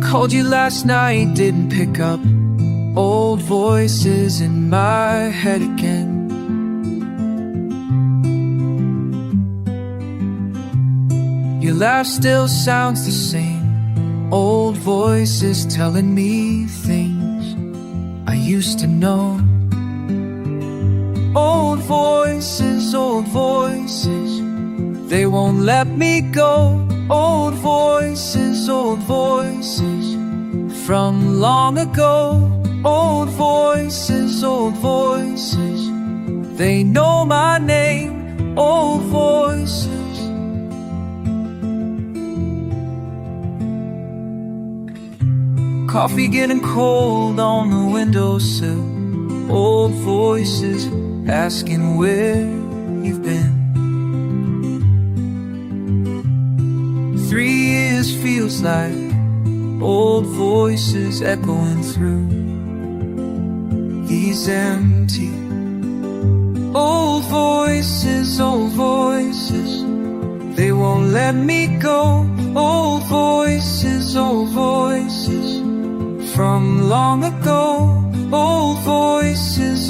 Called you last night, didn't pick up. Old voices in my head again. Your laugh still sounds the same. Old voices telling me things I used to know. Old voices, they won't let me go. Old voices from long ago. Old voices, they know my name. Old voices. Coffee getting cold on the windowsill. Old voices asking where you've been. 3 years feels like old voices echoing through these empty old voices, they won't let me go. Old voices from long ago. Old voices,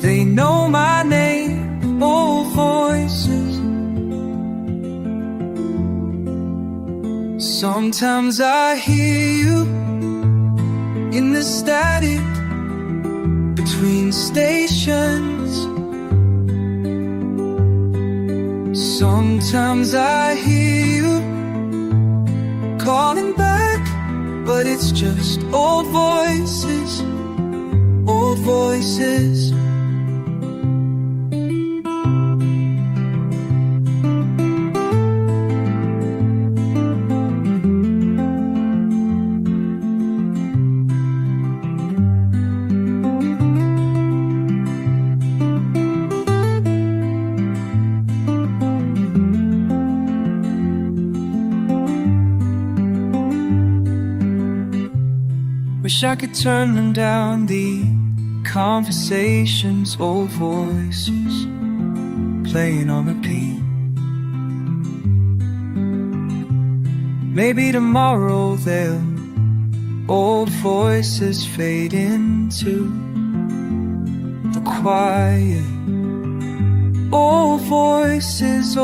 they know my name. Old voices. Sometimes I hear you in the static between stations. Sometimes I hear you calling back, but it's just old voices, old voices. Wish I could turn them down, the conversations, old voices playing on repeat. Maybe tomorrow they'll old voices fade into the quiet. Old voices,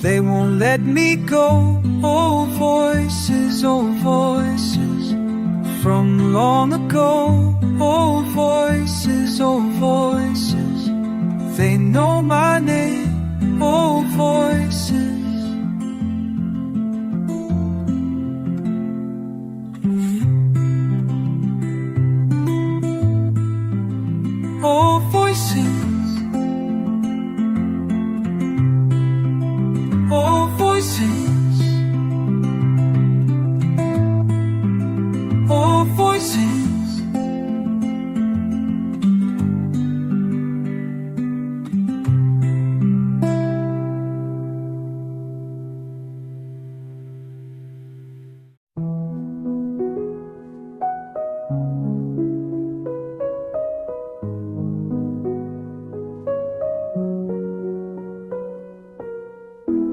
they won't let me go. Old voices from long ago. Old voices, they know my name. Old voices. Old voices. Old voices. Old voices.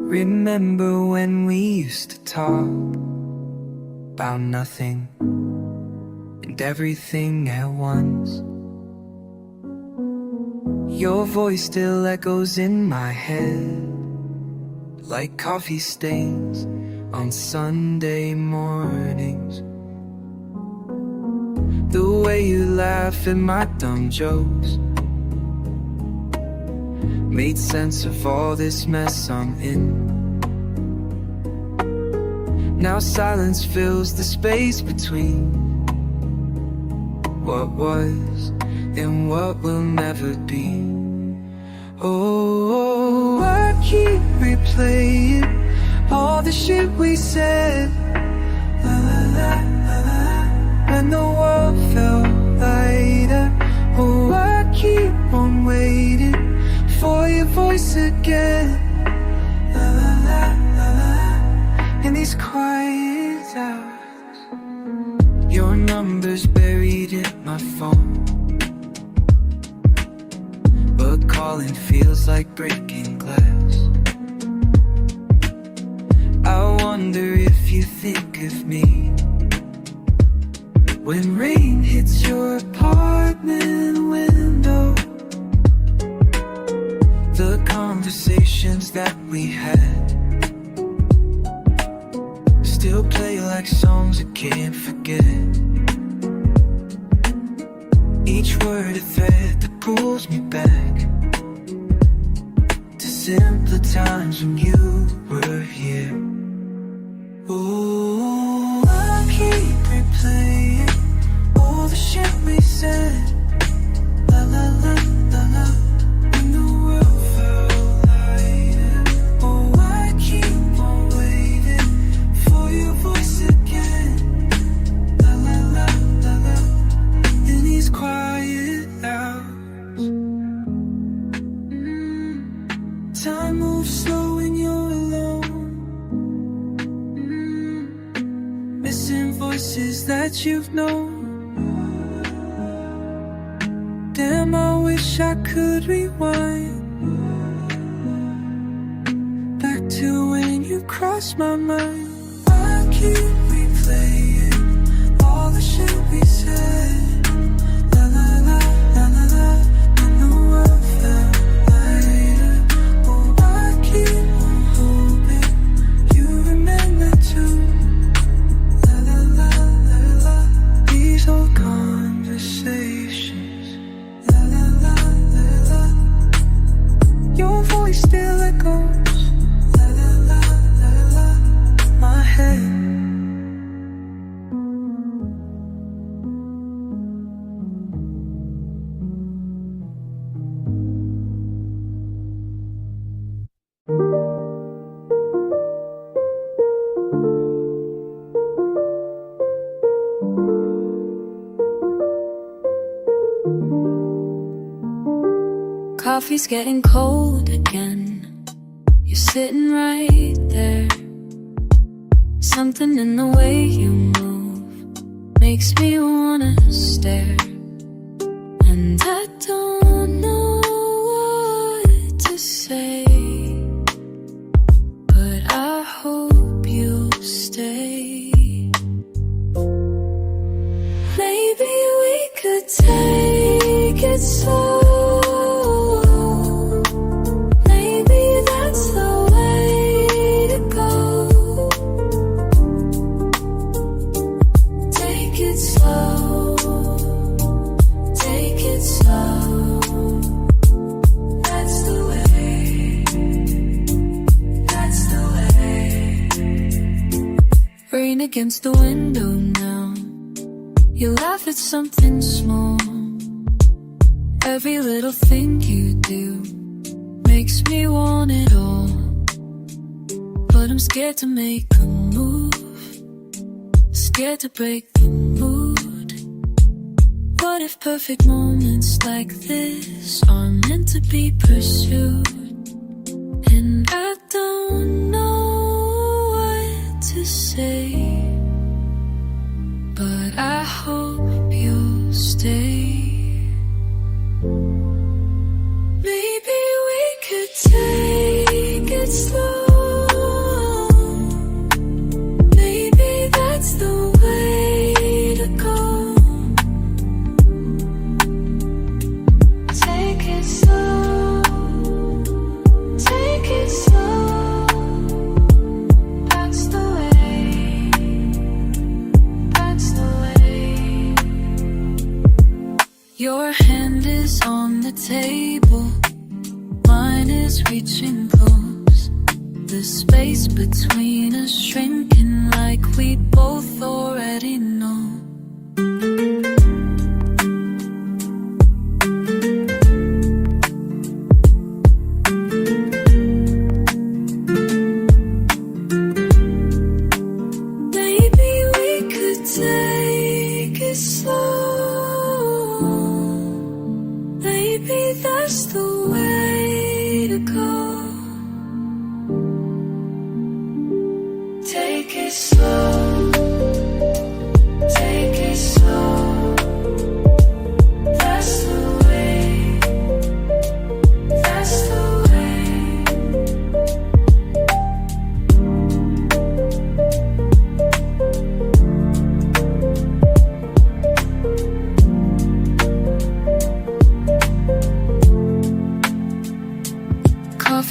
Remember when we used to talk about nothing and everything at once. Your voice still echoes in my head like coffee stains on Sunday mornings. The way you laugh at my dumb jokes made sense of all this mess I'm in. Now silence fills the space between what was and what will never be. Oh, I keep replaying all the shit we said, when the world felt lighter. Oh, I keep on waiting for your voice again, in these quiet hours. Your number's buried in my phone, but calling feels like breaking glass. I want wonder if you think of me when rain hits your apartment window. The conversations that we had still play like songs I can't forget. Each word a thread that pulls me back to simpler times when you were here. Oh, I keep replaying all the shit we said. La la la la la. When the world felt lighter. Oh, I keep on waiting for your voice again. La la la la la. In these quiet hours, time moves slow when you're alone. Missing voices that you've known. Damn, I wish I could rewind back to when you crossed my mind. I keep replaying all the shit we said. La la la la la la. When the world felt lighter. Oh, I keep on hoping you remember too. La la la la la. These old conversations. La la la la la. Your voice still echoes. La la la la la. My head. Coffee's getting cold again. You're sitting right there. Something in the way you move makes me wanna stare. And I don't know what to say, but I hope you'll stay. Maybe we could take it slow. Rain against the window now. You laugh at something small. Every little thing you do makes me want it all. But I'm scared to make a move, scared to break the mood. What if perfect moments like this are meant to be pursued? And I don't know what to say, but I hope you'll stay. Maybe we could take it slow. Maybe that's the way to go. Take it slow. Take it slow. That's the way. That's the way. Your hand is on the table. Mine is reaching close. The space between us shrinking like we both already know. Maybe we could take it slow. Maybe that's the way to go. Take it slow. Take it slow. That's the way. That's the way.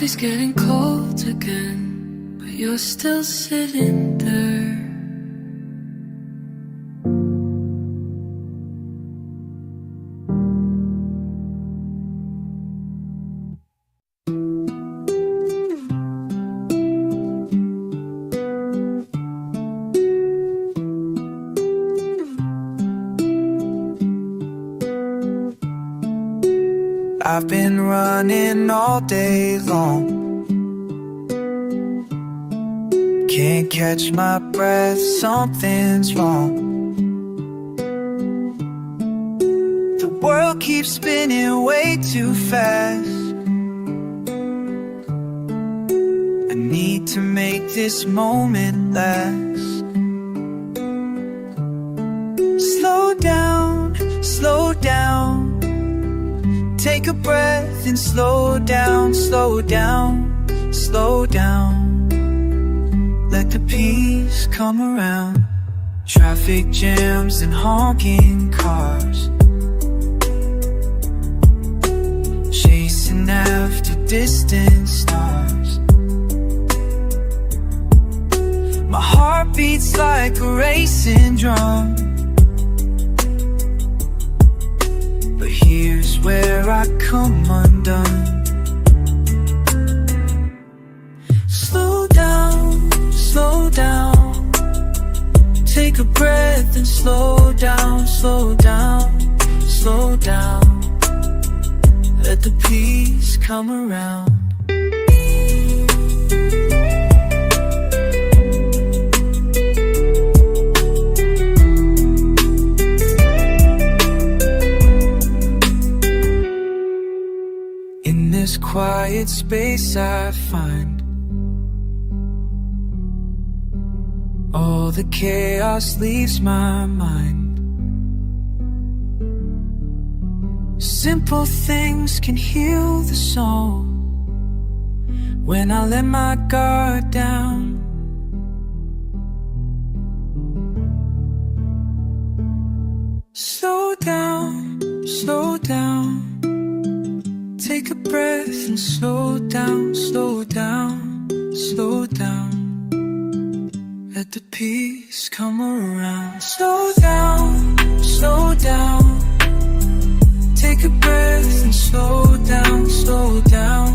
Coffee's getting cold again, but you're still sitting there. I've been running all day long, can't catch my breath, something's wrong. The world keeps spinning way too fast. I need to make this moment last. Slow down, slow down. Take a breath and slow down, slow down, slow down. Let the peace come around. Traffic jams and honking cars, chasing after distant stars. My heart beats like a racing drum. Here's where I come undone. Slow down, slow down. Take a breath and slow down, slow down, slow down. Let the peace come around. This quiet space I find all the chaos leaves my mind. Simple things can heal the soul when I let my guard down. Slow down, slow down. Take a breath and slow down, slow down, slow down. Let the peace come around. Slow down, slow down. Take a breath and slow down, slow down,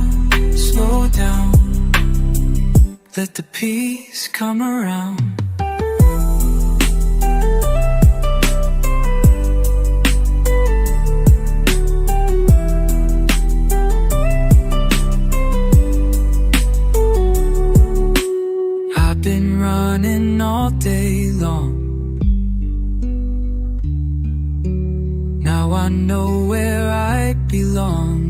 slow down. Let the peace come around. Been running all day long. Now I know where I belong.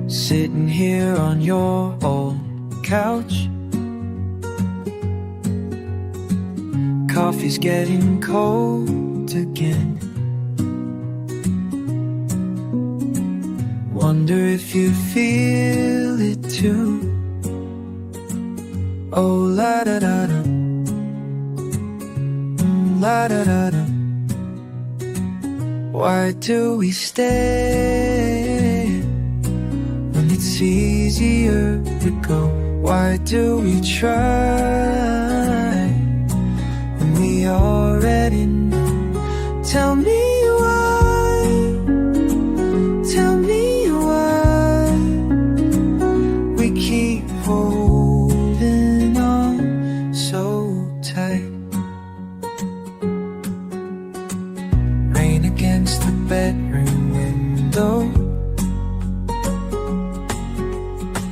Sitting here on your old couch, coffee's getting cold again. Wonder if you feel it too. Oh la da da da, la da da da. Why do we stay? It's easier to go. Why do we try when we already know? Tell me why. Tell me why we keep holding on so tight. Rain against the bedroom window.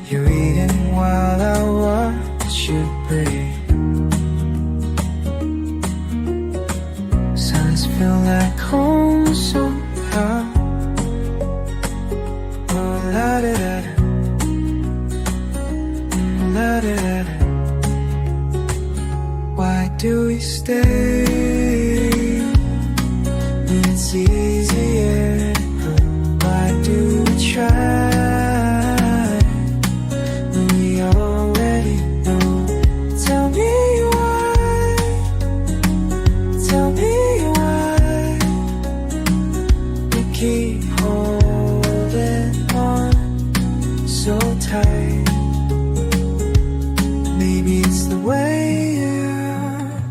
You're eating while I watch you breathe. Silence feel like home somehow. Oh la da da da, la da da da. Why do we stay? keep holding on so tight. Maybe it's the way you are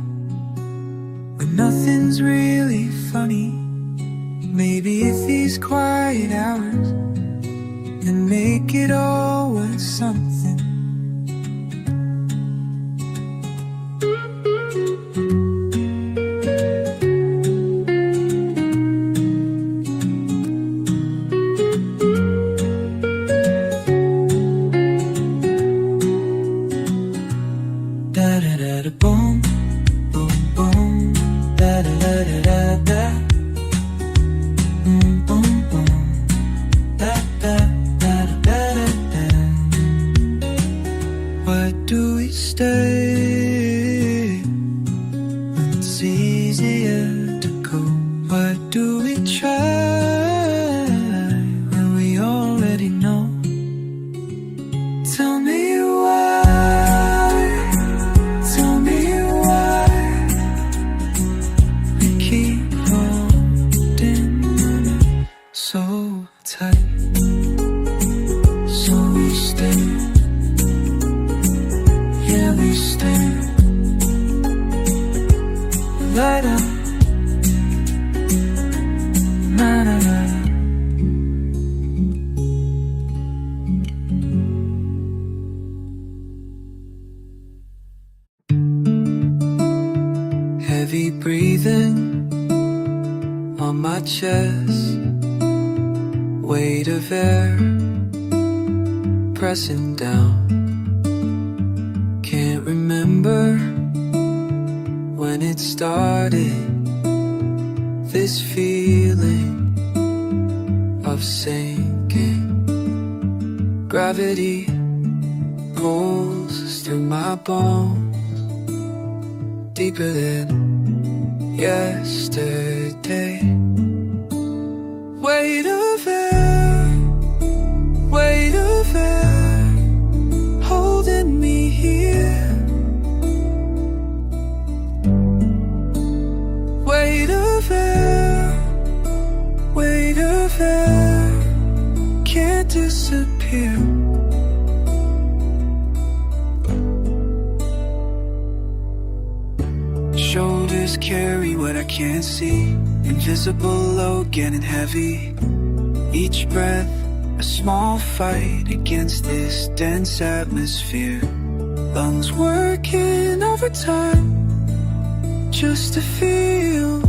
when nothing's really funny. Maybe if these quiet hours can make it all worth something. Da da da da boom, boom boom, da da da da da da. Boom boom boom, da da da da da da. Why do we stay when it's easier to go? Why do we try when we already know? Tell me why, tell me why we keep holding so tight. So we stay, yeah we stay. Light up, na na na. Heavy breathing on my chest, weight of air pressing down. Can't remember when it started, this feeling of sinking. Gravity pulls through my bones, deeper than yesterday. Weight of air, weight of air, holding me here. Weight of air, weight of air, can't disappear. Shoulders carry what I can't see, invisible load getting heavy. Each breath a small fight against this dense atmosphere. Lungs working overtime just to feel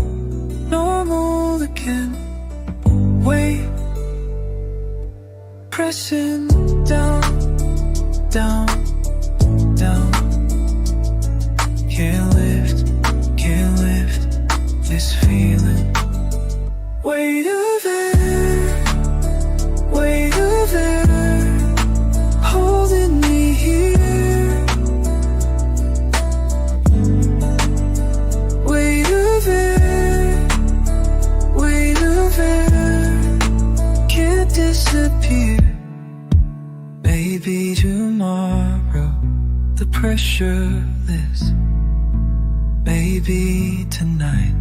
normal again. Weight pressing down, down, down. Can't lift this feeling. Weight of air, weight of air, holding me here. Weight of air, weight of air, can't disappear. Maybe tomorrow the pressure lifts. Maybe tonight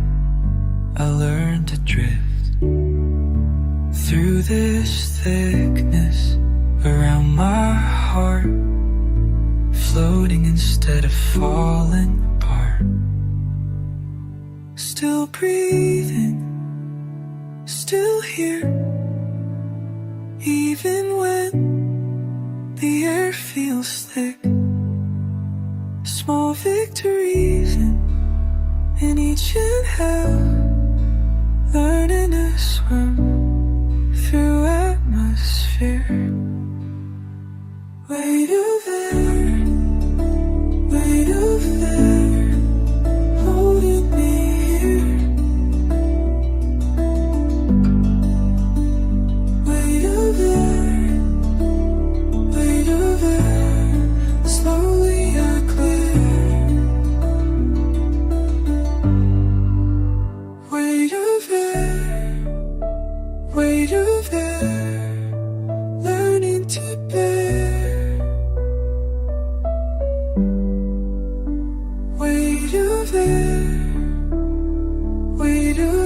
I'll learn to drift through this thickness around my heart, floating instead of falling apart. Still breathing, still here, even when the air feels thick. Small victories in each inhale, learning to swim through atmosphere. Weight of air, weight of air, holding me here. Weight of air, weight of air, slowly I clear. Weight of air, weight of air, learning to bear. Weight of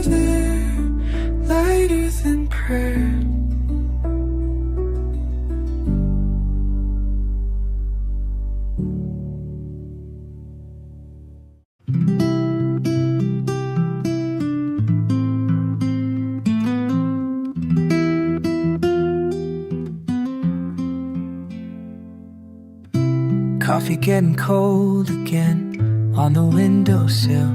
air, lighter than Coffee getting cold again on the windowsill.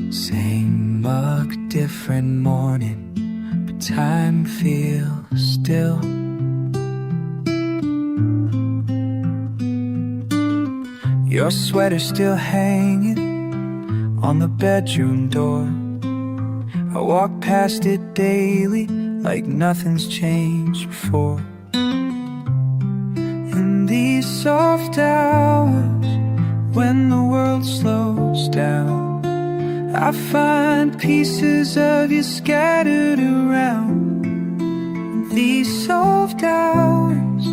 Same mug, different morning, but time feels still. Your sweater still hanging on the bedroom door. I walk past it daily like nothing's changed before. In these soft hours, when the world slows down, I find pieces of you scattered around. In these soft hours,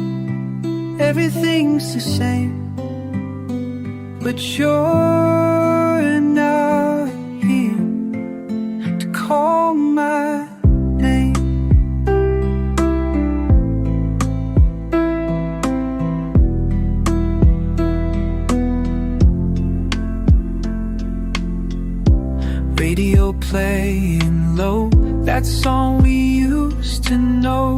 everything's the same, but you're not here to call my name. Radio playing low, that song we used to know.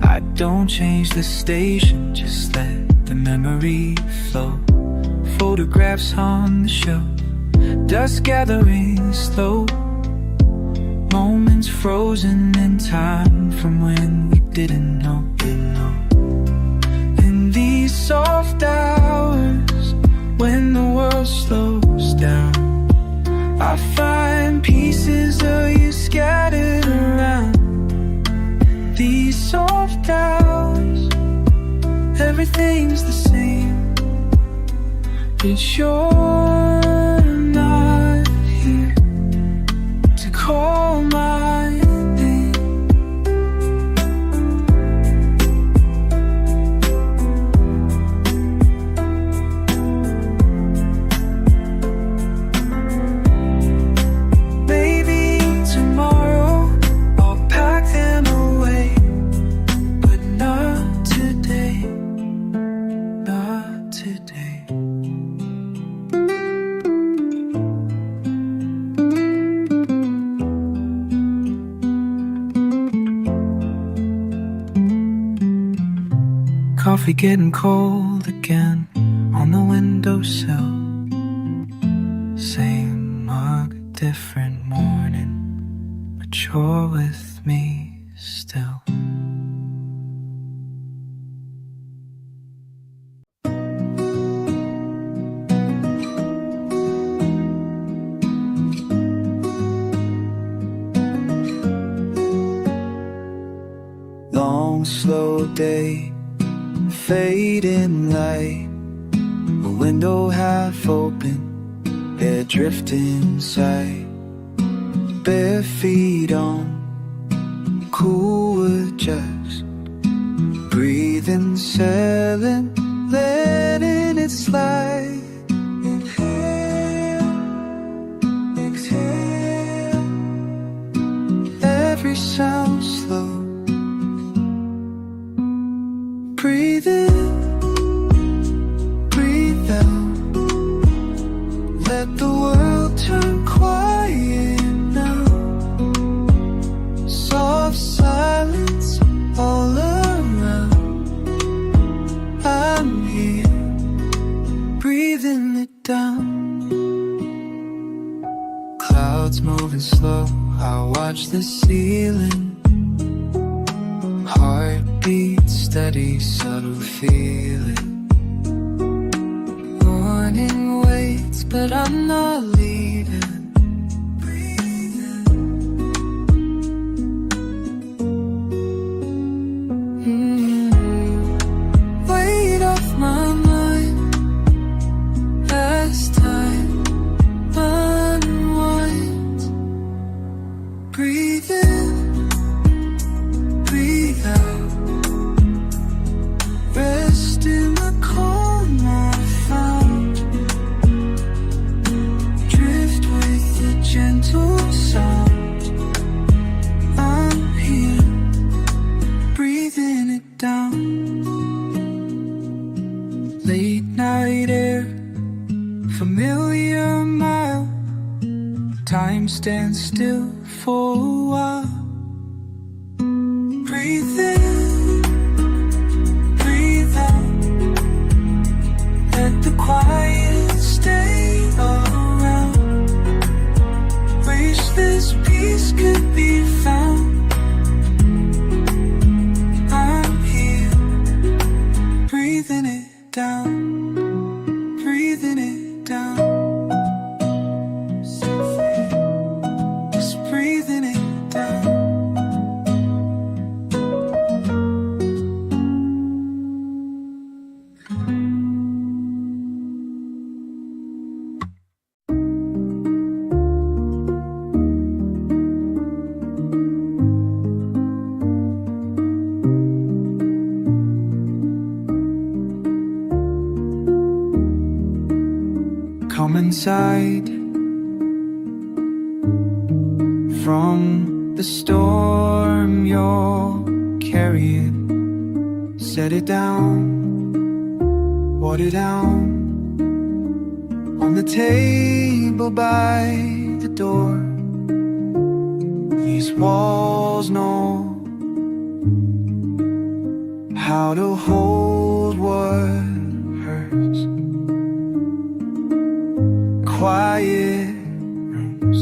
I don't change the station, just let the memory flow. Photographs on the shelf, dust gathering slow. Moments frozen in time from when we didn't know. In these soft hours, when the world slows down, I find pieces of you scattered around. These soft hours, everything's the same, but you're not here to call my name. Maybe tomorrow I'll pack them away, but not today, not today. Coffee getting cold again on the windowsill. Same mug, different morning, but you're with me still. Long, slow day, fading light, a window half open, air drifting inside, bare feet on cool wood, just breathing, sailing, letting it slide. Inhale, exhale, every sound slow. Breathe in, breathe out, let the world turn quiet now. Soft silence all around. I'm here, breathing it down. Clouds moving slow, I watch the ceiling. Heartbeat steady, subtle feeling. Morning waits, but I'm not leaving. Breathing. Weight off my mind as time unwinds. Breathe in, breathe out. Rest in the calm I found. Drift with the gentle sound. I'm here, breathing it down. Late night air, familiar mile. Time stands still for a while. Breathe in, breathe out. inside from the storm you're carrying. Set it down, water down on the table by the door. These walls know how to hold what hurts. Quiet rooms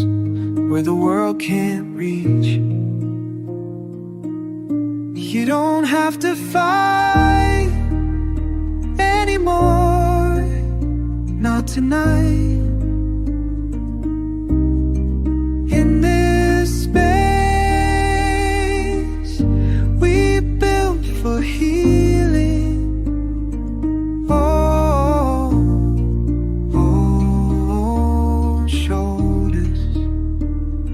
where the world can't reach. You don't have to fight anymore, not tonight. In this space we built for healing. Oh, shoulders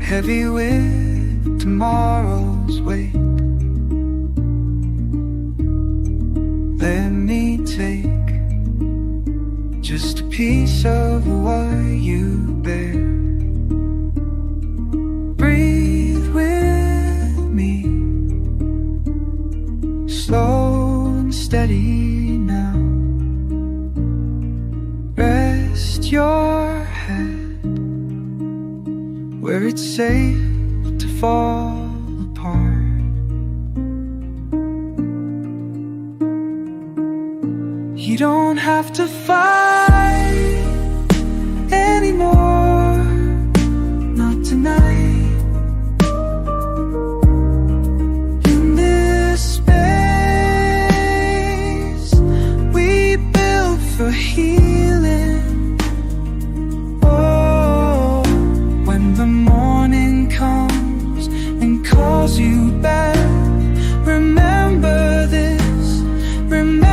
heavy with tomorrow's weight. Let me take just a piece of what you bear. Breathe with me, slow and steady now. Rest your head where it's safe to fall apart. You don't have to fight anymore, not tonight. In this space we built for healing. Oh, when the morning comes and calls you back, remember this, remember.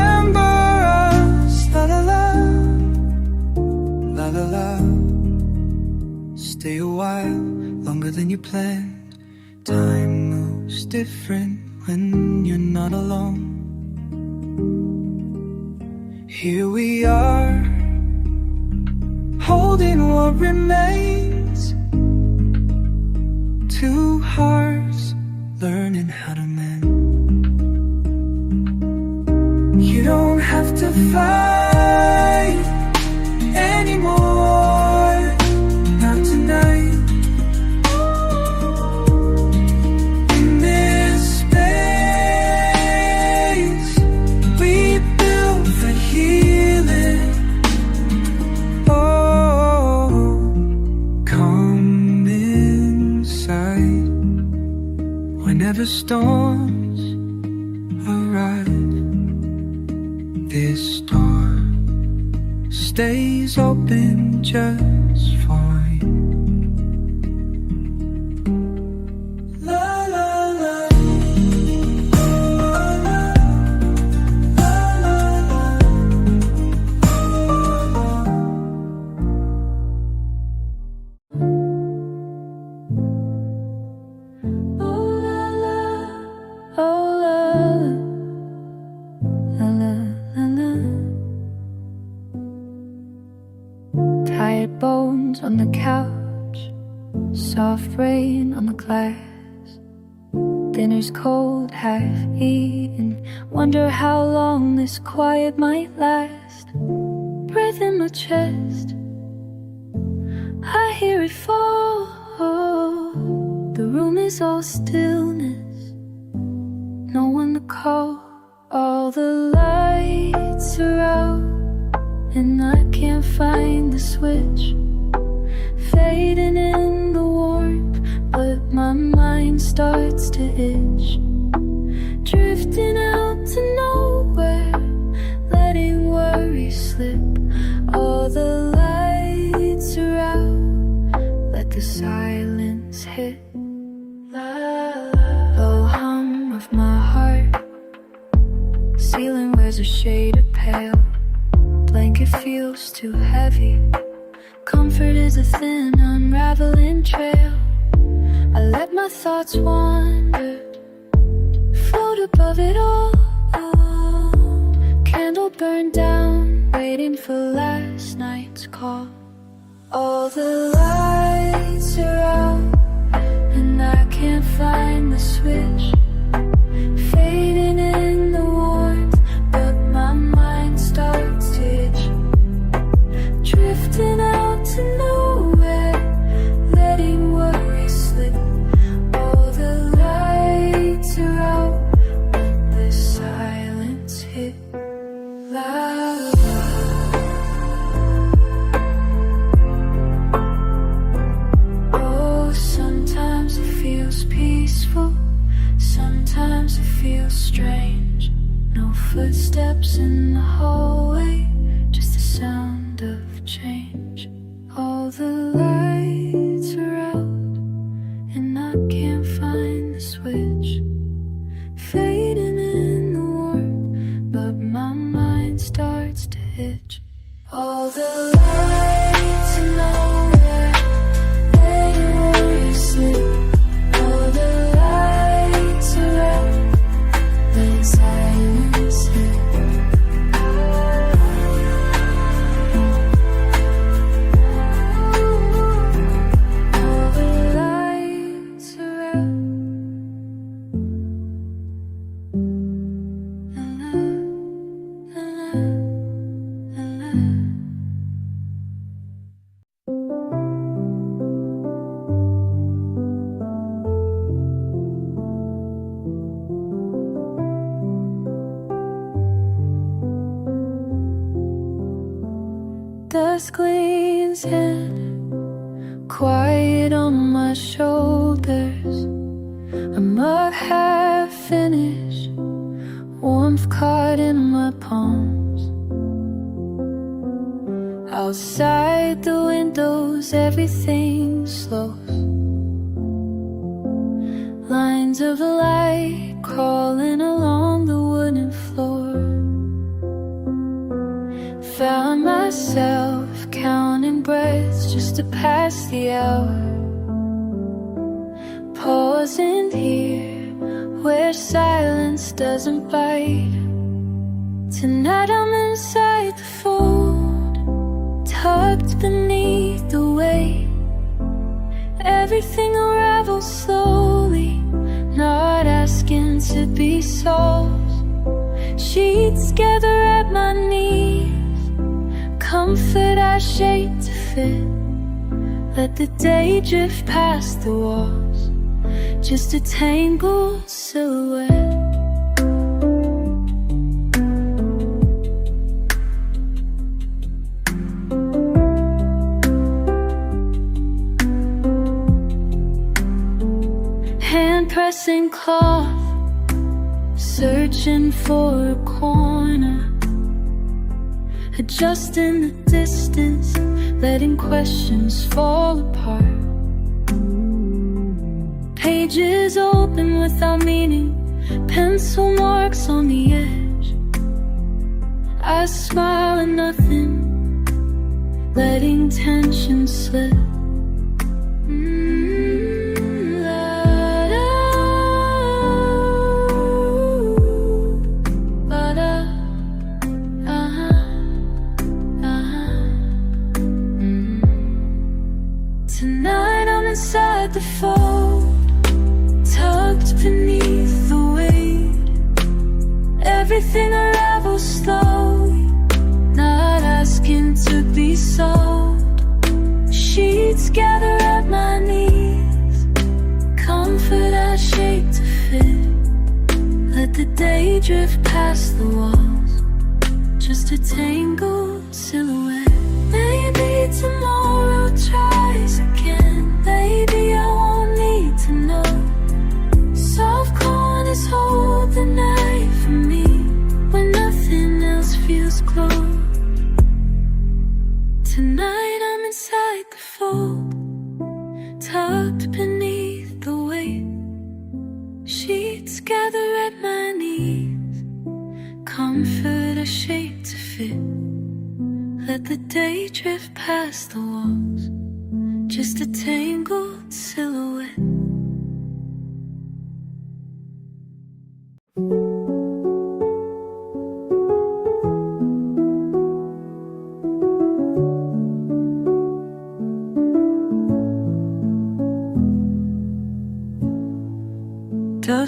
Stay a while, longer than you planned. Time moves different when you're not alone. Here we are, holding what remains. Two hearts learning how to mend. You don't have to fight anymore, not tonight. In this space we built for healing. Oh, come inside whenever storms arrive. This door stays open just fine. La la la. Tired bones on the couch, soft rain on the glass. Dinner's cold, half eaten. Wonder how long this quiet might last. Breath in my chest, I hear it fall. The room is all stillness, no one to call. All the lights are out and I can't find the switch. Fading in the warmth, but my mind starts to itch. Drifting out to nowhere, letting worry slip. All the lights are out, let the silence hit. Low hum of my heart, ceiling wears a shade of pale. Blanket feels too heavy, comfort is a thin unraveling trail. I let my thoughts wander, float above it all. Candle burned down, waiting for last night's call. All the lights are out, and I can't find the switch. Fading in the warmth, but my mind starts to itch. Drifting out to nowhere, letting worry slip. All the lights are out, but the silence hit loud. Oh, sometimes it feels peaceful, sometimes it feels strange. No footsteps in the hallway, just the sound of change. All the lights are out, and I can't find the switch. Fading in the warmth, but my mind starts to itch. All the lights are nowhere, letting worry slip. All the lights are out, let silence hit. All the lights are out. La, la, la, la, la. Dusk leans in, quiet on my shoulders. A mug half finished, warmth caught in my palms. Outside the windows, everything slows. Lines of light crawling along the wooden floor. Found myself counting breaths just to pass the hour. Pausing here where silence doesn't bite. Tonight I'm inside the fold, tucked beneath the weight. Everything unravels slowly, not asking to be solved. Sheets gather at my knees, comfort I shape to fit. Let the day drift past the walls, just a tangled silhouette. Hand pressing cloth, searching for a corner. Adjusting the distance, letting questions fall apart. Pages open without meaning, pencil marks on the edge. I smile at nothing, letting tension slip. Tonight I'm inside the fold, tucked beneath the weight. Everything unravels slowly, not asking to be solved. Sheets gather at my knees, comfort I shape to fit. Let the day drift past the walls, just a tangled silhouette. Maybe tomorrow tries again. Maybe I won't need to know. Soft corners hold the night for me when nothing else feels close. Tonight I'm inside the fold, tucked beneath the weight. Sheets gather at my knees, comfort I shape to fit. Let the day drift past the walls, just a tangled silhouette.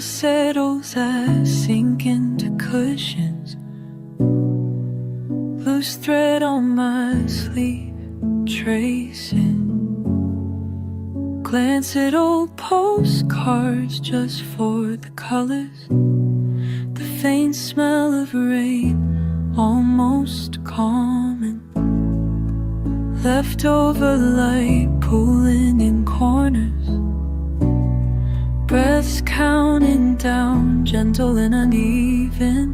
dust settles, I sink into cushions. Loose thread on my sleeve, tracing. Glance at old postcards just for the colors. The faint smell of rain, almost common. Leftover light pooling in corners. Breaths counting down, gentle and uneven.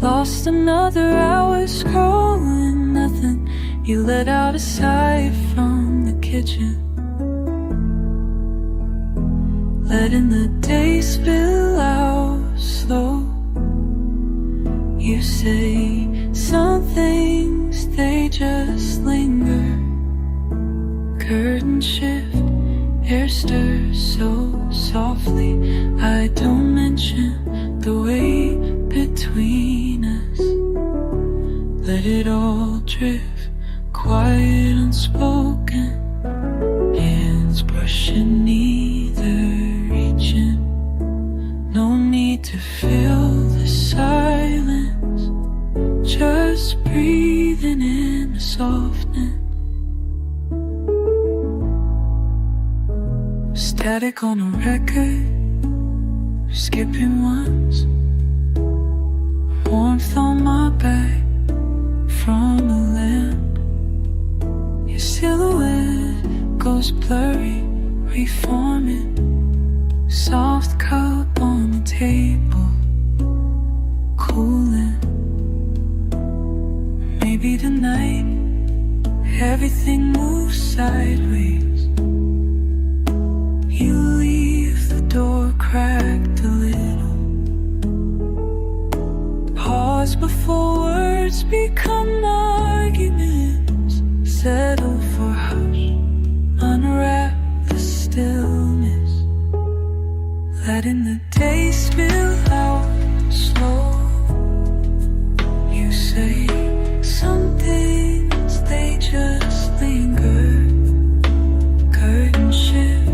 Lost another hour scrolling, nothing. You let out a sigh from the kitchen. Letting the day spill out slow. You say some things, they just linger. Curtain shift, air stirs so softly. I don't mention the weight between us. Let it all drift, quiet, unspoken. Hands brushing, neither reaching. No need to fill the silence. Just breathing in the softness. Static on a record, skipping once. Warmth on my back from a lamp. Your silhouette goes blurry, reforming. Soft cup on the table, cooling. Maybe tonight everything moves sideways. You leave the door cracked a little. Pause before words become arguments. Settle for hush, unwrap the stillness. Letting the day spill out slow. You say some things, they just linger. Curtain shift,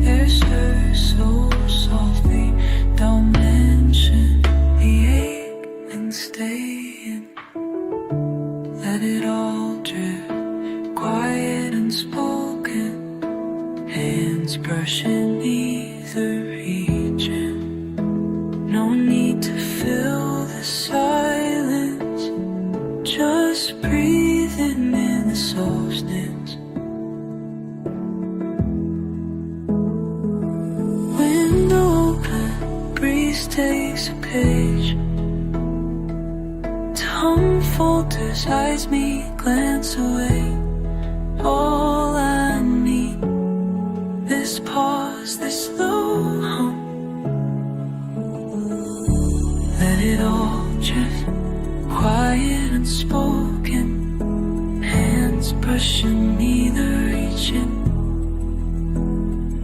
air stirs so softly. Don't mention the ache and staying. Let it all drift, quiet and spoken. Hands brushing either region. No need to fill the silence. Just breathing in the softness. Window open, breeze takes a page. Tongue falters, eyes meet, glance away. All I need, this pause, this slow hum. Let it all drift, quiet and spoken. Hands brushing, neither reaching.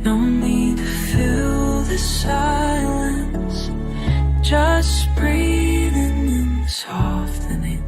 No need to fill the silence. Just breathing in the softening.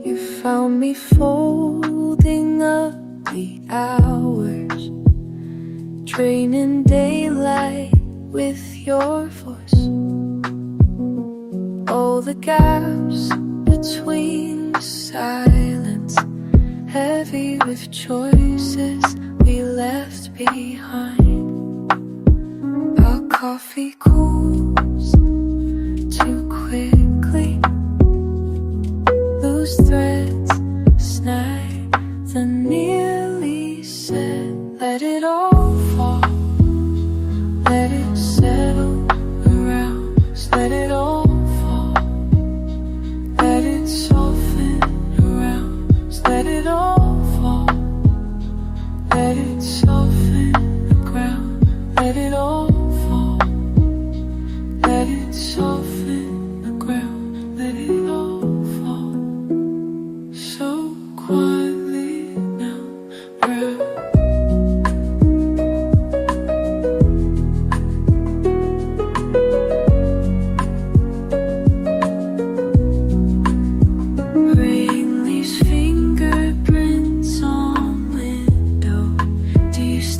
You found me folding up the hours, draining daylight with your voice. All the gaps between the silence, heavy with choices we left behind. Our coffee cools too quickly. Loose threads snag the nearly said. Let it all fall, let it settle around us. Let it all fall, let it soften around us. Let it all fall, let it soften the ground. Let it all fall, let it soften the ground. Let it all fall so quietly now.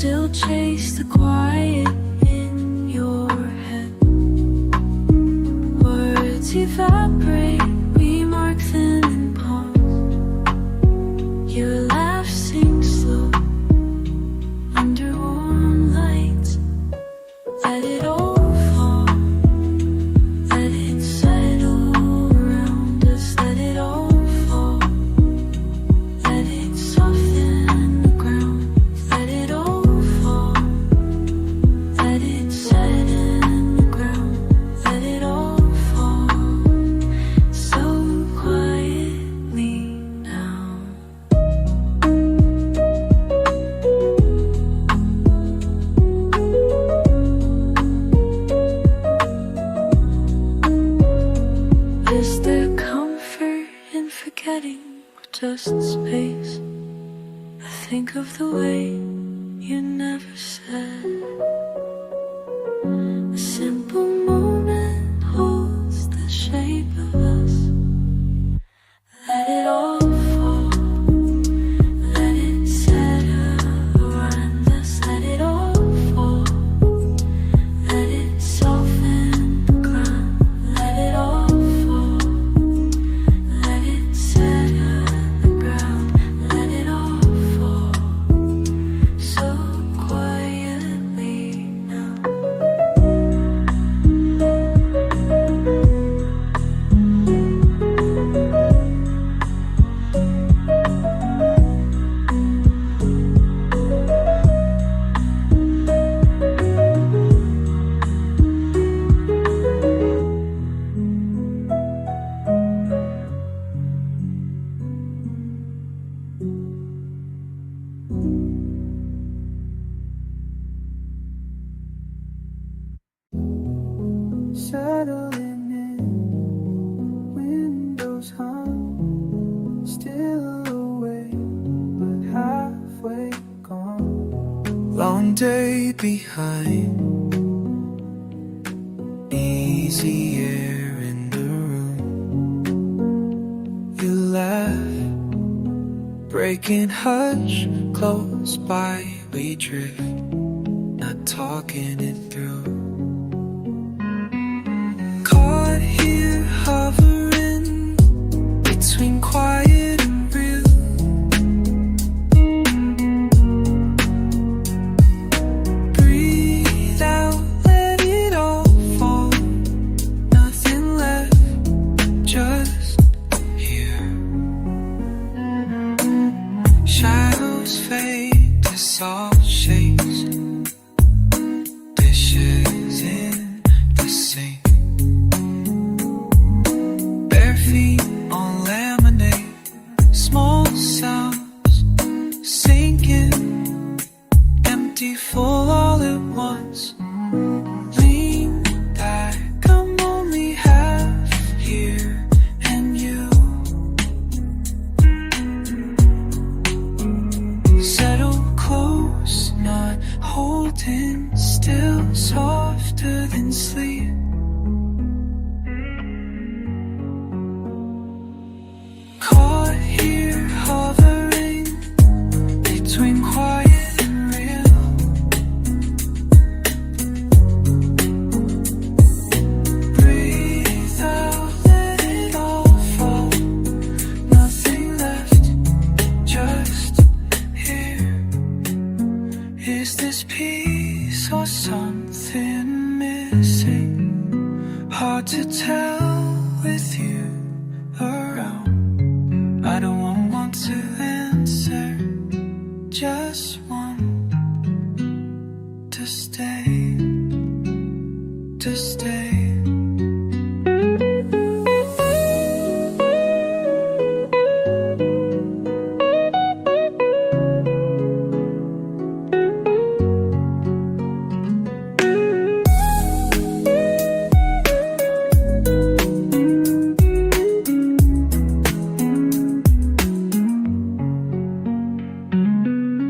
still chase the quiet in your head. Words evaporate, we mark them in pause. Your laugh sinks slow under warm lights. Let it all fall, let it settle around us. Let it all fall, let it soften the ground. Let it all fall, let it set in the ground. Let it all fall so quietly now. Is there comfort in forgetting or just space? I think of the way you never said. A simple moment holds the shape of us. Let it all fall, let it settle around us. Let it all fall, let it soften the ground. Let it all fall, let it settle the ground. Let it all fall so quietly now. Settling in, windows hung, still awake, but halfway gone. Long day behind, easy air in the room. You laugh, breaking hush, close by we drift, not talking it through. Caught here hovering between quiet and real. Breathe out, let it all fall. Nothing left, just here. Shadows fade, dissolve shapes. Dishes in the sink. Bare feet on laminate. Small sounds sinking. Empty, full all at once. Lean back, I'm only half here. And you settle close, not holding still, softer than sleep. Caught here hovering between quiet and real. Breathe out, let it all fall. Nothing left, just here. Is this peace or something missing? Hard to tell with you around. I don't want to answer, just want to stay, to stay.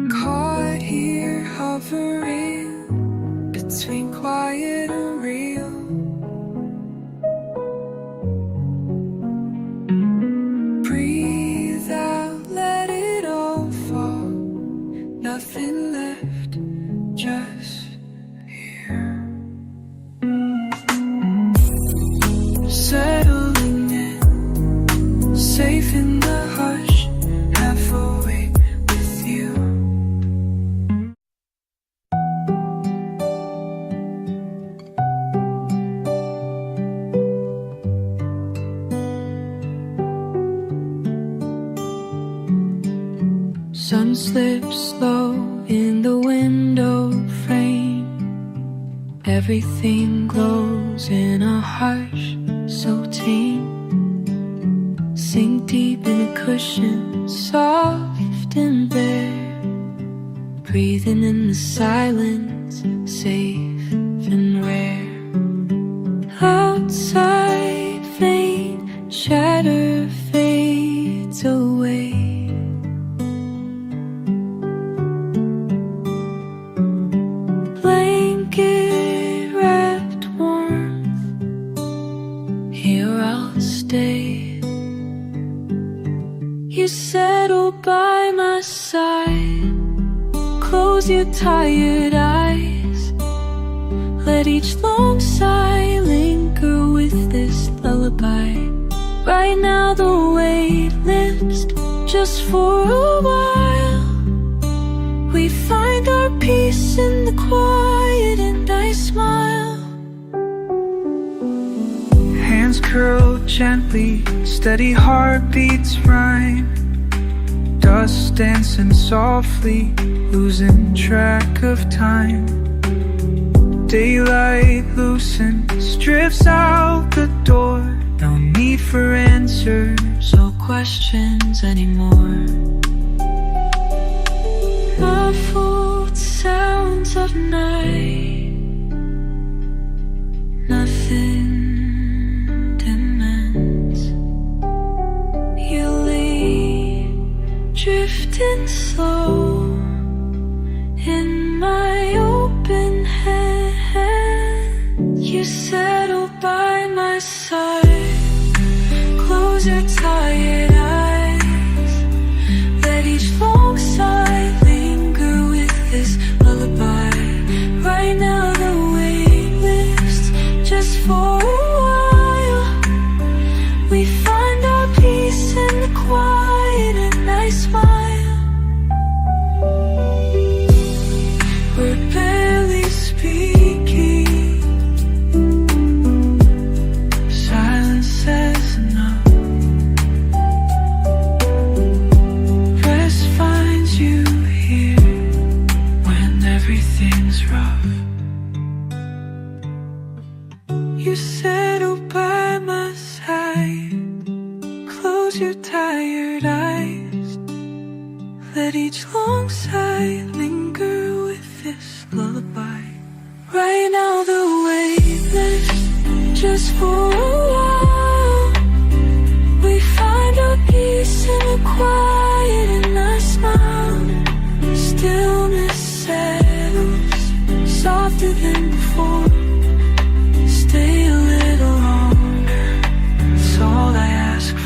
Caught here hovering between quiet and real. Breathe out, let it all fall. Nothing left, just here. Settling in, safe in the hush, half awake with you. Sun slips slow in the window frame. Everything glows in a hush so tame. Sink deep in a cushion, soft and bare. Breathing in the silence, safe and rare. Outside, faint chatter fades away. Blanket wrapped warmth, here I'll stay. You settle by my side, close your tired eyes. Let each long sigh linger with this lullaby. Right now the weight lifts just for a while. We find our peace in the quiet and I smile. Hands curled gently, steady heartbeats rhyme. Dust dancing softly, losing track of time. Daylight loosens, drifts out the door. No need for answers or questions anymore. Muffled sounds of night, nothing demands. You leave, drifting slow in my open hand. You settle by my side, close your tired eyes. Let each long sigh linger with this lullaby. Right now the weight lifts just for a while. We find our peace in the quiet and I smile. We're barely speaking, silence says enough. Rest finds you here when everything's rough. You settle by my side, close your tired eyes. Let each long sigh linger with this lullaby. Right now the weight lifts just for a while. We find our peace in the quiet and I smile. Stillness settles softer than before. Stay a little longer, that's all I ask for.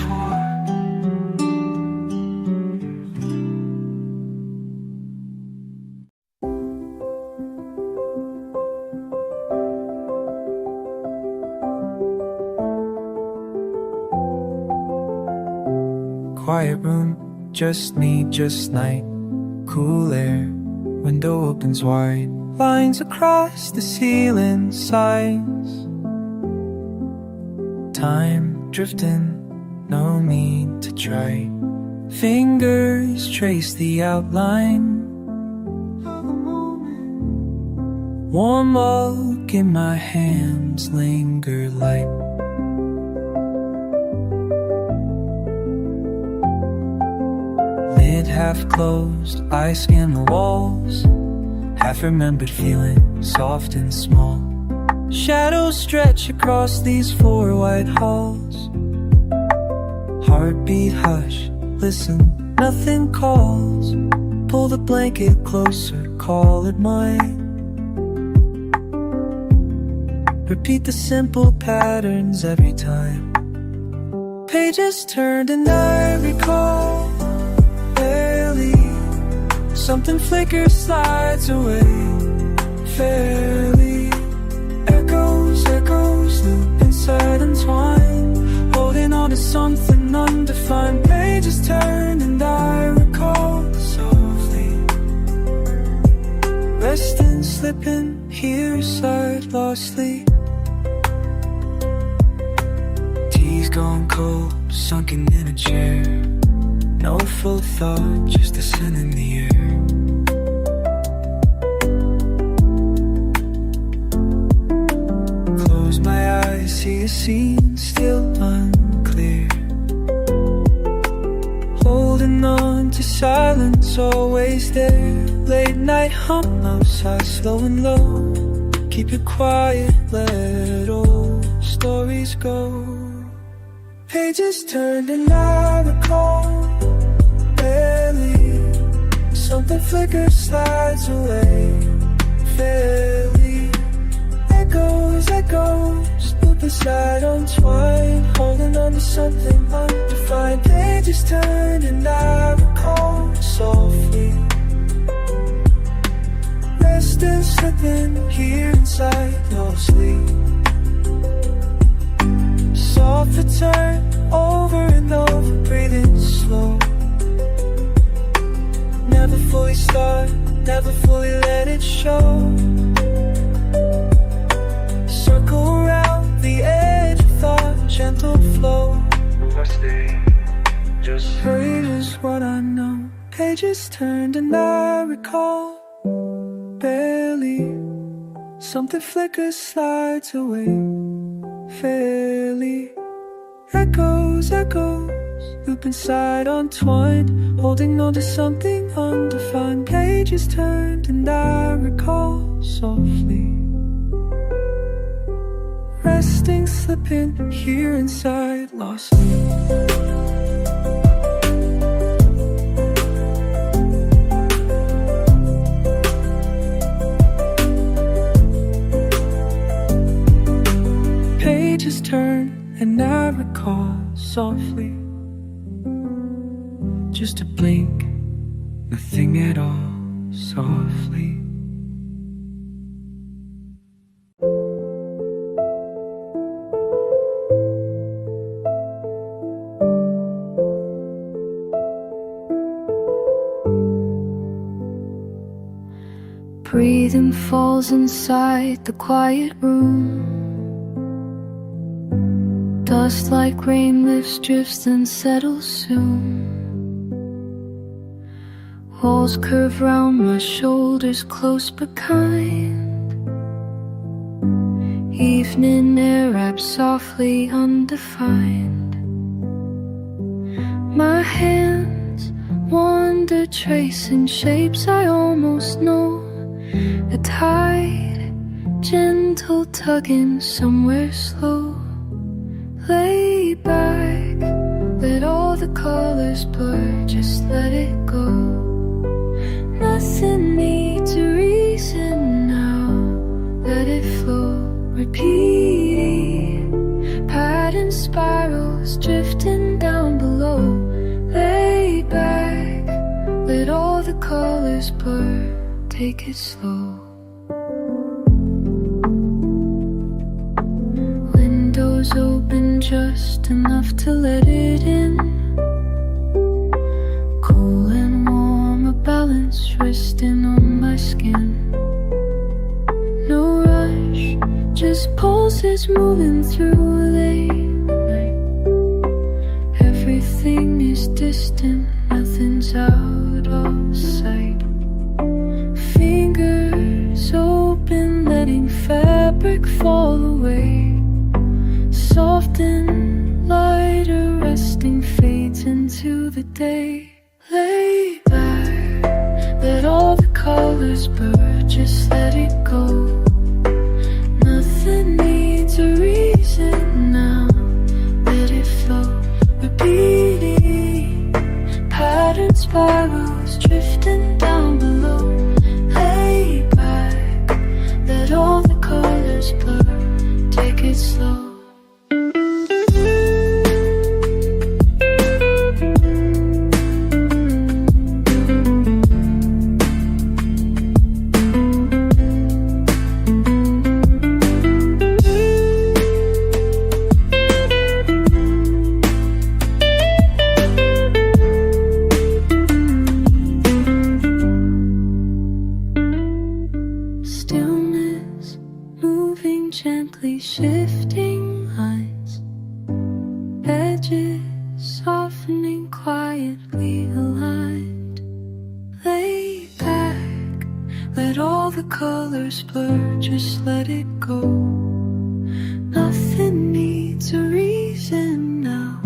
Quiet room, just me, just night. Cool air, window opens wide. Lines across the ceiling, sighs. Time drifting, no need to try. Fingers trace the outline of a moment. Warm mug in my hands linger light. Lid half closed, I scan the walls. Half remembered feeling soft and small. Shadows stretch across these four white halls. Heartbeat hush, listen, nothing calls. Pull the blanket closer, call it mine. Repeat the simple patterns every time. Pages turned and I recall barely. Something flickers, slides away. fairly. Echoes, echoes, loop inside entwined, holding on to something undefined. Pages turn and I recall softly, resting, slipping here aside lostly. Tea's gone cold, sunken in a chair. No full thought, just a scent in the air. Close my eyes, see a scene still unclear. Holding on to silence, always there. Late night hum outside, slow and low. Keep it quiet, let old stories go. Pages turned and I recall barely. Something flickers, slides away fairly. Echoes, echoes, loop aside entwined, holding on to something undefined. Pages turned and I recall softly, resting, slipping here inside, no sleep. Soft return, over and over, breathing slow. Never fully start, never fully let it show. Circle around the edge of thought, gentle flow. I stay, just hurry is what I know. Pages turned and I recall barely. Something flickers, slides away fairly. Echoes, echoes, loop inside entwined, holding on to something undefined. Pages turned and I recall softly, resting, slipping here inside, lost. Pages turn and I recall softly, just a blink, nothing at all, softly. Breathing falls inside the quiet room. Dust like rain lifts, drifts, and settles soon. Walls curve round my shoulders, close but kind. Evening air wraps softly, undefined. My hands wander, tracing shapes I almost know. A tide, gentle tugging somewhere slow. Lay back, let all the colors blur, just let it go. Nothing needs a reason now, let it flow. Repeating, pattern spirals drifting down below. Lay back, let all the colors blur, take it slow. Windows open just enough to let it in. Cool and warm, a balance resting on my skin. No rush, just pulses moving through late night. Everything is distant, nothing's out of sight. Fingers open, letting fabric fall away. Soft and lighter, resting fades into the day. Lay back, let all the colors blur, just let it go. Nothing needs a reason now, let it flow. Repeating, pattern spirals drifting down below. Lay back, let all the colors blur, take it slow. stillness, moving gently, shifting lines, edges softening quietly aligned. Lay back, let all the colors blur, just let it go. Nothing needs a reason now,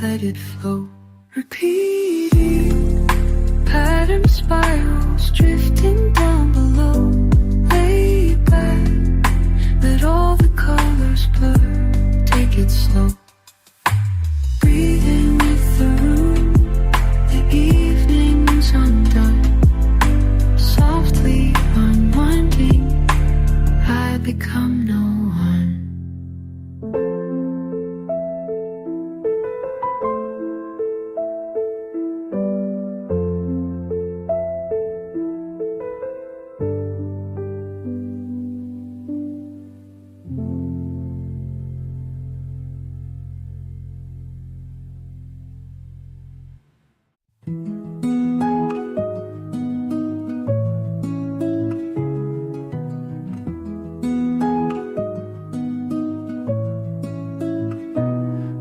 let it flow. Repeating pattern spirals drifting down below. Lay back, let all the colors blur, take it slow. Breathing with the room, the evening's undone. Softly unwinding, I become no one.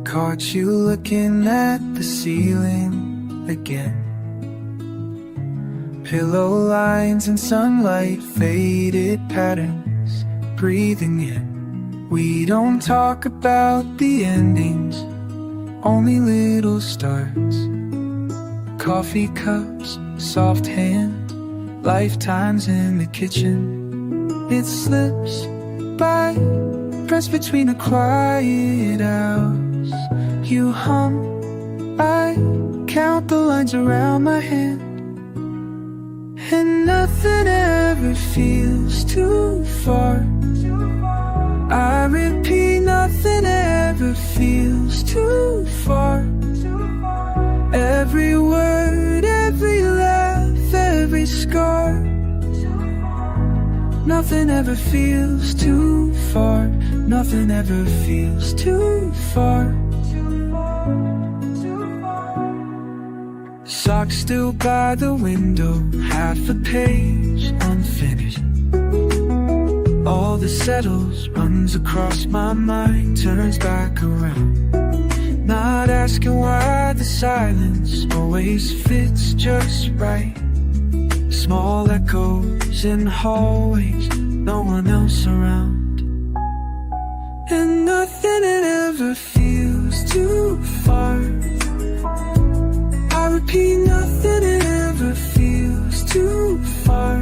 Caught you looking at the ceiling again. Pillow lines and sunlight, faded patterns, breathing in. We don't talk about the endings, only little starts. Coffee cups, soft hand, lifetimes in the kitchen. It slips by, pressed between the quiet hours. You hum, I count the lines around my hand, and nothing ever feels too far. I repeat, nothing ever feels too far. Every word, every laugh, every scar, nothing ever feels too far. Nothing ever feels too far. Socks still by the window, half a page unfinished. All that settles runs across my mind, turns back around. Not asking why the silence always fits just right. Small echoes in hallways, no one else around. And nothing ever feels too far. I repeat, nothing ever feels too far.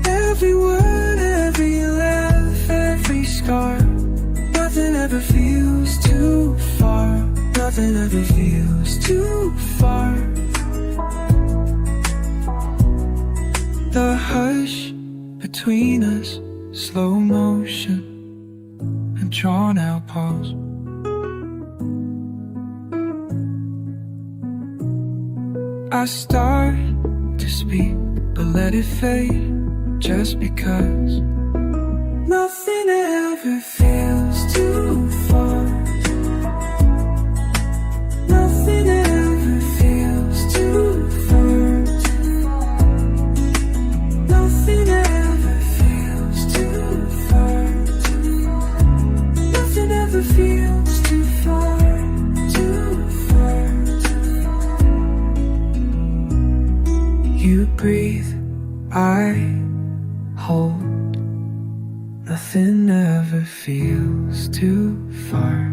Every word, every laugh, every scar, nothing ever feels too far. Nothing ever feels too far. The hush between us, slow motion, and drawn out pause. I start to speak, but let it fade, just because. Nothing ever feels too far. Nothing ever feels too far. Nothing ever feels too far. Nothing ever feels too far. Too far. You breathe, I hold. Nothing ever feels too far.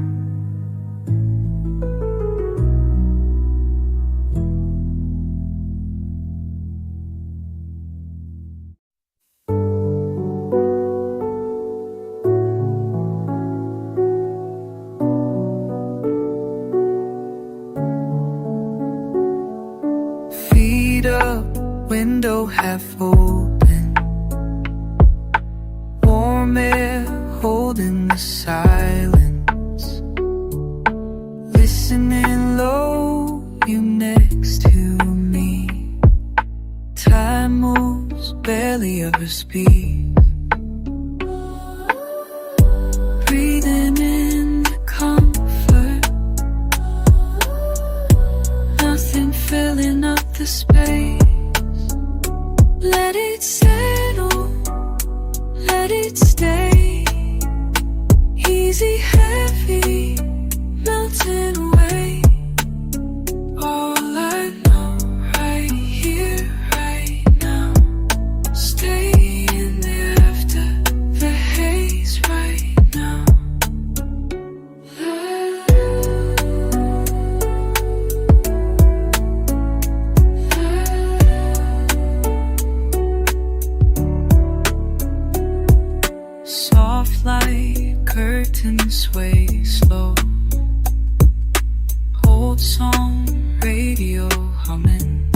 Feet up, window half open, warm air holding the silence, listening low, you next to me. Time moves, barely ever speaks. Breathing in the comfort, nothing filling up the space. Let it settle. let it stay. Easy, heavy, melting away. All I know right here, right now. Stay in there after the haze right now. Soft light, curtains sway slow. Old song, radio humming.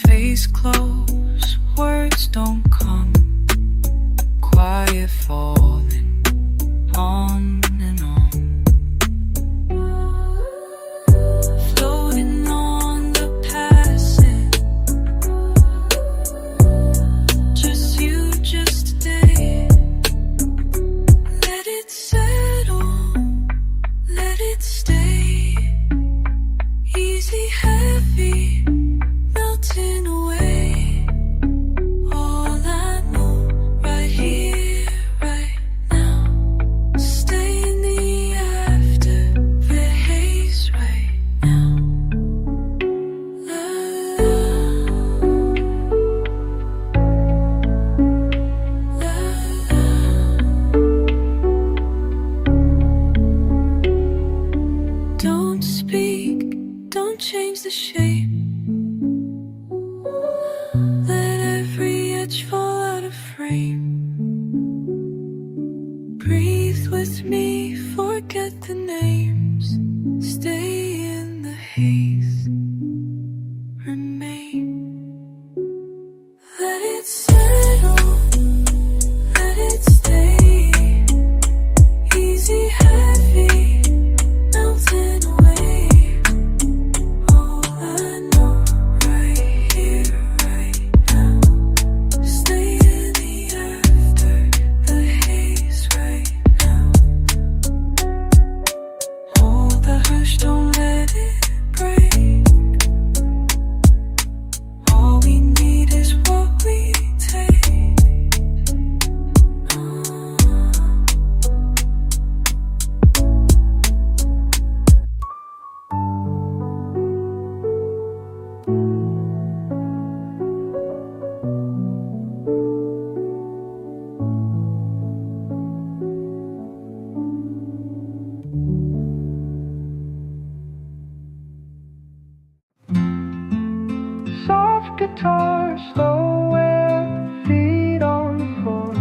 Face closed, words don't come. Quiet falling on and on. Floating on the passing. Just you, just today. Let it settle, let it stay. Easy, heavy, melting away. All I know right here, right now. Stay in the after the haze right now. La, la, la, la. Don't speak, don't change the shape. Let every edge fall out of frame. Breathe with me, forget the names. Stay in the haze, remain. Let it settle, let it stay. Easy, heavy, melting away. All I know right here, right now. Stay in the after the haze right now. Hold the hush, don't let it break. All we need is what we take. Soft guitar, slow and feet on the floor.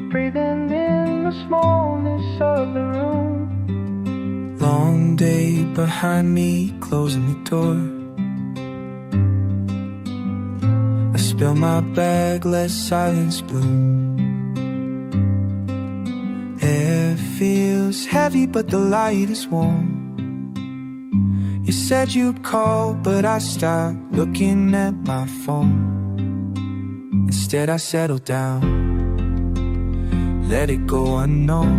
Breathing in the smallness of the room. Long day behind me, closing the door. I spill my bag, let silence bloom. Air feels heavy, but the light is warm. You said you'd call, but I stopped looking at my phone. Instead I settled down, let it go unknown.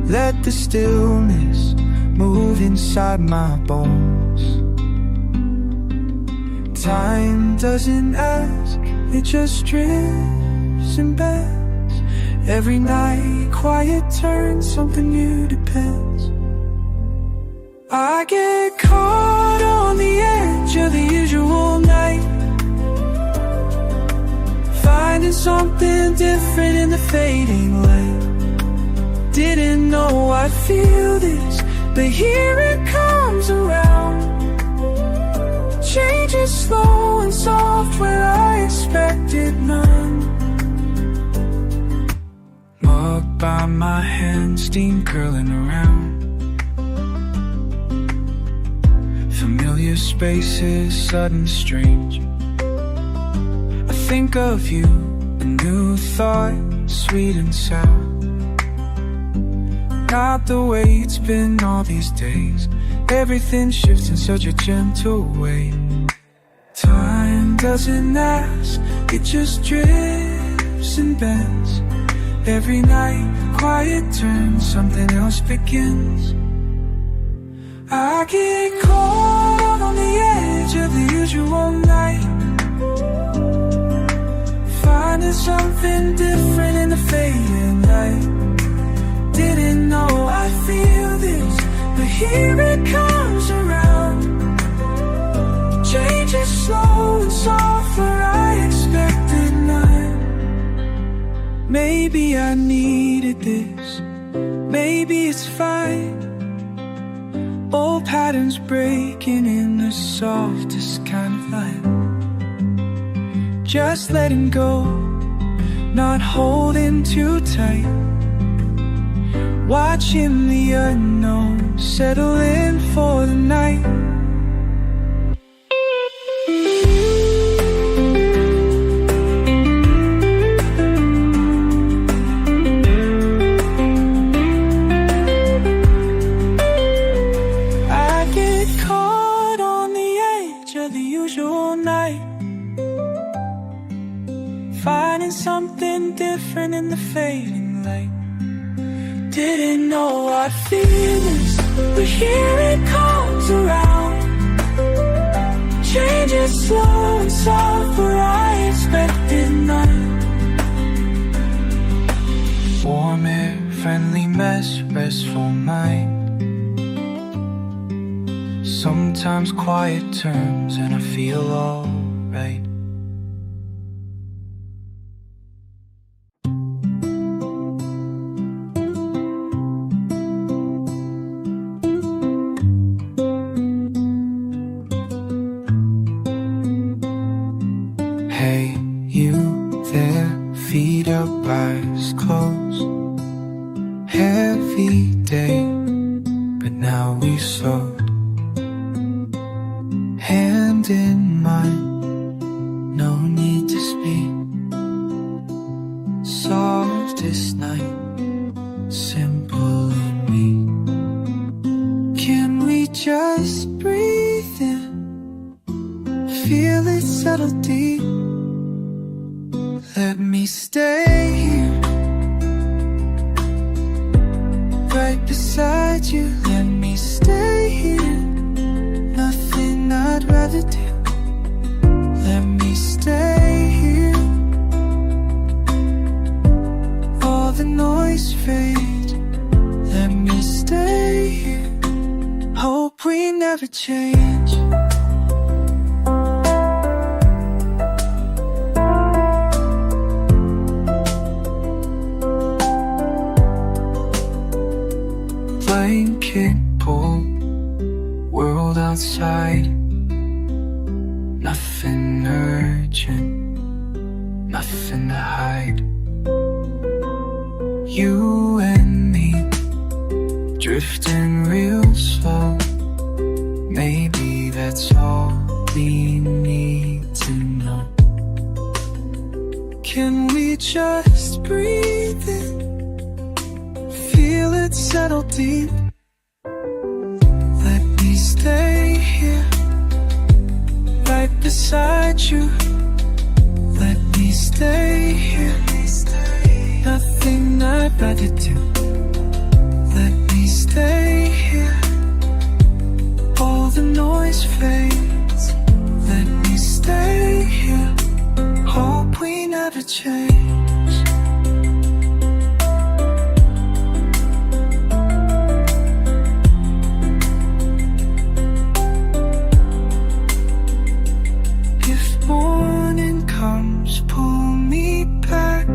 Let the stillness move inside my bones. Time doesn't ask, it just drifts and bends. Every night, quiet turns, something new depends. I get caught on the edge of the usual night, finding something different in the fading light. Didn't know I'd feel this, but here it comes around. Change is slow and soft where I expected none. Mug by my hand, steam curling around. Familiar spaces, sudden strange. I think of you, a new thought, sweet and sour. Not the way it's been all these days. Everything shifts in such a gentle way. Time doesn't ask, it just drifts and bends. Every night, quiet turns, something else begins. I get caught on the edge of the usual night, something different in the fading light. Didn't know I'd feel this, but here it comes around. Change is slow and soft where I expected none. Maybe I needed this, maybe it's fine. Old patterns breaking in the softest kind of light. Just letting go, not holding too tight. Watching the unknown settle in for the night. Finding something different in the fading light. Didn't know I'd feel this, but here it comes around. Change is slow and soft where I expected none. Warm air, friendly mess, restful mind. Sometimes quiet turns and I feel alright. Hey, you there, feet up, eyes closed. Heavy day, but now we sold. Hand in mine, no need to speak. Softest night, simple in me. Can we just breathe in? Feel it settle deep. Let me stay here, right beside you. Let me stay here, nothing I'd rather do. Let me stay here, all the noise fades. Let me stay here, hope we never change. Blanket pull, world outside. Nothing urgent, nothing to hide. You and me, drifting real slow. Maybe that's all we need to know. Can we just breathe in? Feel it settle deep. Let me stay here, right beside you. Let me stay here, nothing I'd rather do. Let me stay here, all the noise fades. Let me stay here, hope we never change. Pull me back.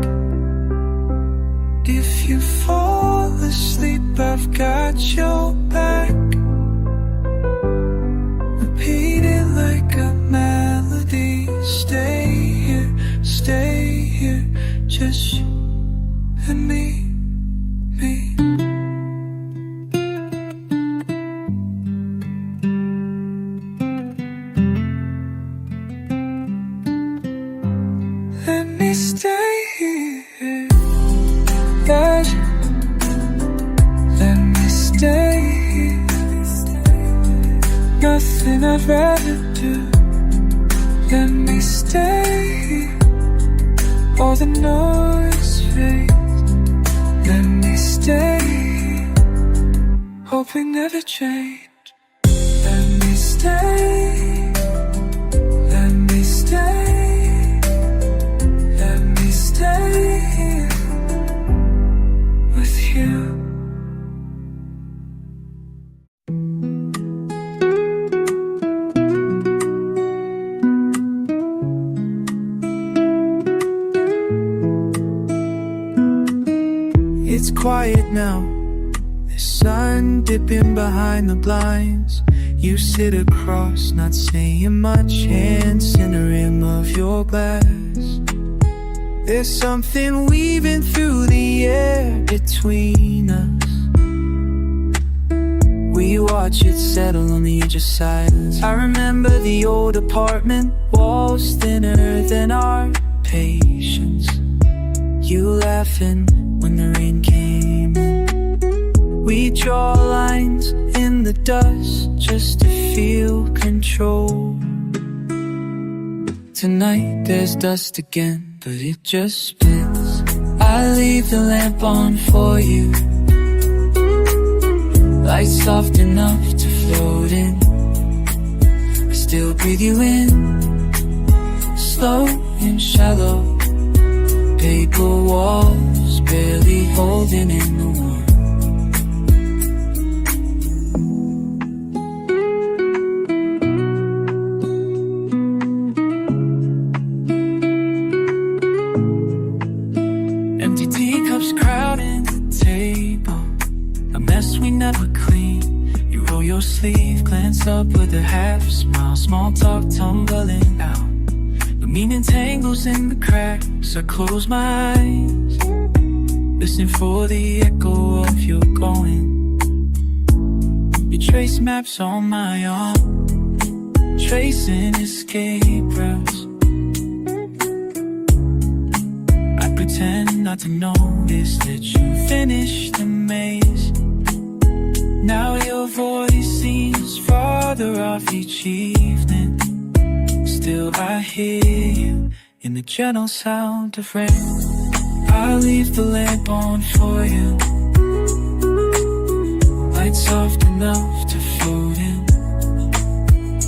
If you fall asleep, I've got your back. Repeat it like a melody. Stay here, just you and me. Let me stay here, guys. Let me stay here, nothing I'd rather do. Let me stay here, all the noise fades. Let me stay here, hope we never change. Let me stay, let me stay. Let me stay. quiet now. The sun dipping behind the blinds. You sit across, not saying much, hands in the rim of your glass. There's something weaving through the air between us. We watch it settle on the edge of silence. I remember the old apartment, walls thinner than our patience. You laughing when the rain came in. We draw lines in the dust just to feel control. Tonight there's dust again, but it just splits. I leave the lamp on for you. Light soft enough to float in. I still breathe you in. Slow and shallow. Paper walls barely holding in the warmth. Empty teacups crowding the table. A mess we never clean. You roll your sleeve, glance up with a half smile. Small talk tumbling out. The meaning tangles in the cracks. I close my eyes, listen for the echo of your going. You trace maps on my arm, tracing escape routes. I pretend not to notice that you finished the maze. Now your voice seems farther off each evening. Still I hear you in the gentle sound of rain. I leave the lamp on for you. Light soft enough to float in.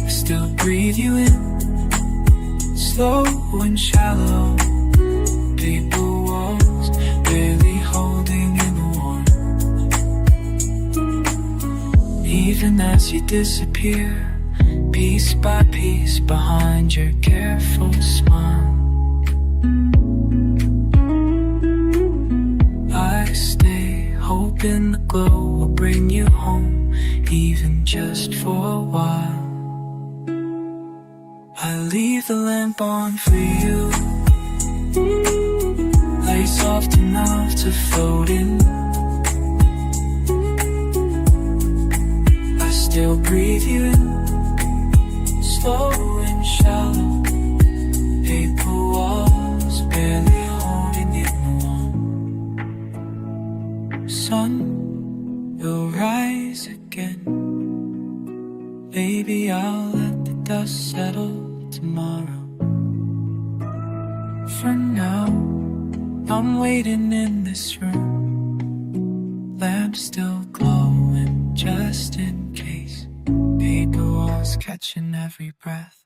I still breathe you in. Slow and shallow. Paper walls barely holding in the warmth. Even as you disappear, piece by piece behind your careful smile, I stay hoping the glow will bring you home, even just for a while. I leave the lamp on for you. Light soft enough to float in. I still breathe you in. Slow and shallow. Paper walls barely holding in the warmth. Sun will rise again. Maybe I'll let the dust settle tomorrow. For now, I'm waiting in this room. Lamp still glowing just in case. Paper walls catching every breath.